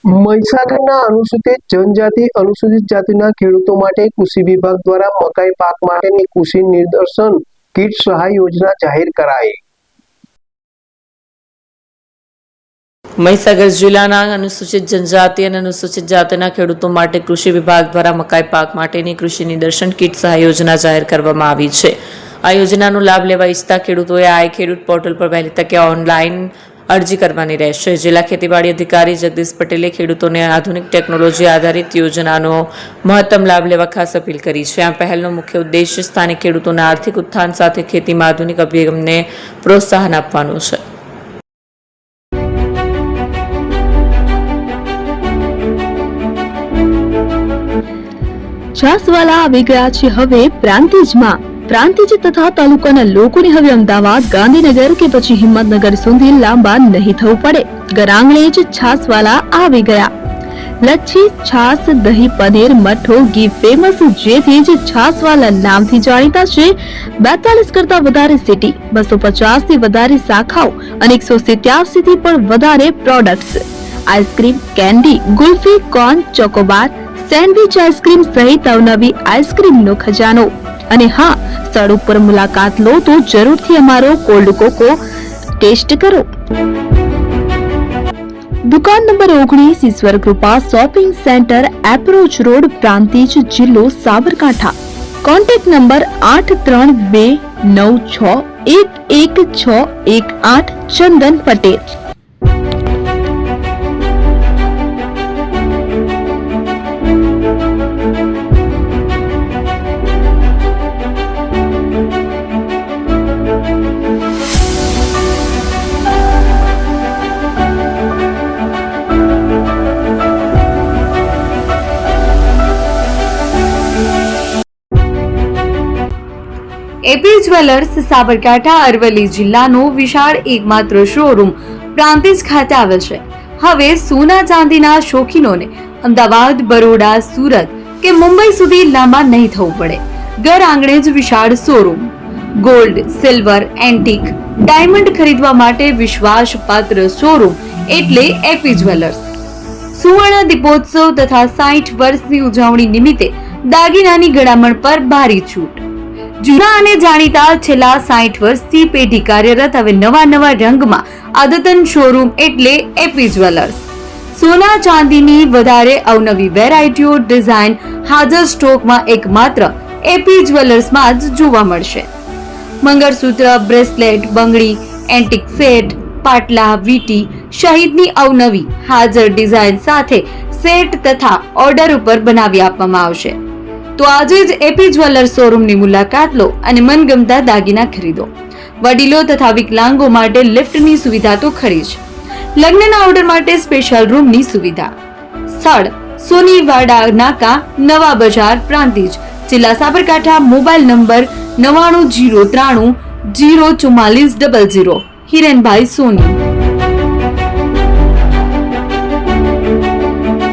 મહીસાગરના અનુસૂચિત જાતિના ખેડૂતો માટે કૃષિ વિભાગ દ્વારા મકાઈ પાક માટેની કૃષિ નિદર્શન કીટ સહાય યોજના જાહેર કરાઈ। મહીસાગર જિલ્લાના અનુસૂચિત જનજાતિ અને અનુસૂચિત જાતિના ખેડૂતો માટે કૃષિ વિભાગ દ્વારા મકાઈ પાક માટેની કૃષિ નિદર્શન કીટ સહાય યોજના જાહેર કરવામાં આવી છે। આ યોજનાનો લાભ લેવા ઈચ્છતા ખેડૂતોએ આઈ ખેડૂત પોર્ટલ પર વહેલી તકે ઓનલાઈન અરજી કરવાની રહેશે। જિલ્લા ખેતીવાડી અધિકારી જગદીશ પટેલે ખેડૂતોને આધુનિક ટેકનોલોજી આધારિત યોજનાનો મહત્તમ લાભ લેવા ખાસ અપીલ કરી છે। આ પહેલનો મુખ્ય ઉદ્દેશ્ય સ્થાનિક ખેડૂતોના આર્થિક ઉત્થાન સાથે ખેતીમાં આધુનિક અભિગમને પ્રોત્સાહન આપવાનું છે। છાસવાલા આવી ગયા છે હવે પ્રાંતિજમાં। પ્રાંતિજ તથા તાલુકાના લોકોને હવે અમદાવાદ, ગાંધીનગર કે પછી હિંમતનગર સુધી લાંબા નહીં થવું પડે। ઘર આંગણે જ છાસવાલા આવી ગયા। લચ્છી, છાસ, દહીં, પનીર, મઠો, ઘી ફેમસ, જેથી જ છાસવાલા નામથી જાણીતા છે। 42 કરતા વધારે સિટી, 250 થી વધારે શાખાઓ અને 187 થી પણ વધારે products. Ice cream, candy, kulfi, corn, Chocobar, sandwich ice cream સહિત અવનવી આઈસ્ક્રીમનો ખજાનો। અને હા, સ્થળ ઉપર મુલાકાત લો તો જરૂરથી અમારો કોલ્ડ કોકો ટેસ્ટ કરો। દુકાન number 19, Ishwar Krupa shopping centre, approach road, Prantij, જિલ્લો Sabarkantha. Contact number 8326111618 Chandan Patel. AP jewellers Sabarkantha Aravalli જિલ્લાનો વિશાળ એકમાત્ર શોરૂમ પ્રાંતિજ ખાતે આવેલ છે। હવે સોના ચાંદીના શોખીનોને અમદાવાદ, બરોડા, સુરત કે મુંબઈ સુધી લાંબા નહીં થવું પડે। ઘર આંગણે જ વિશાળ showroom. Gold, silver, antique, diamond ખરીદવા માટે વિશ્વાસપાત્ર શોરૂમ એટલે એપી જ્વેલર્સ। સુવર્ણ દીપોત્સવ તથા 60 વર્ષની ઉજવણી નિમિત્તે દાગીનાની ગળામણ પર ભારી છૂટ। જૂના અને જાણીતા છેલ્લા 60 વર્ષથી પેઢી કાર્યરત હવે નવા રંગમાં અદ્યતન શોરૂમ એટલે એપી જ્વેલર્સ। સોના ચાંદીની વધારે અવનવી વેરાયટીઓ, ડિઝાઇન હાજર સ્ટોકમાં એકમાત્ર એપી જ્વેલર્સમાં જ જોવા મળશે। મંગળસૂત્ર, બ્રેસલેટ, બંગડી, એન્ટિક સેટ, પાટલા, વીટી સહિતની અવનવી હાજર ડિઝાઇન સાથે સેટ તથા ઓર્ડર ઉપર બનાવી આપવામાં આવશે। તો આજે જ એપી જ્વેલર્સ શોરૂમની મુલાકાત લો અને મનગમતા દાગીના ખરીદો। વડીલો તથા વિકલાંગો માટે લિફ્ટની સુવિધા તો ખરી જ, લગ્નના ઓર્ડર માટે સ્પેશિયલ રૂમની સુવિધા। સ્થળ સોનીવાડા નાકા, નવા બજાર, પ્રાંતિજ, જિલ્લા સાબરકાંઠા। Mobile number 9903304400। હિરેનભાઈ સોની।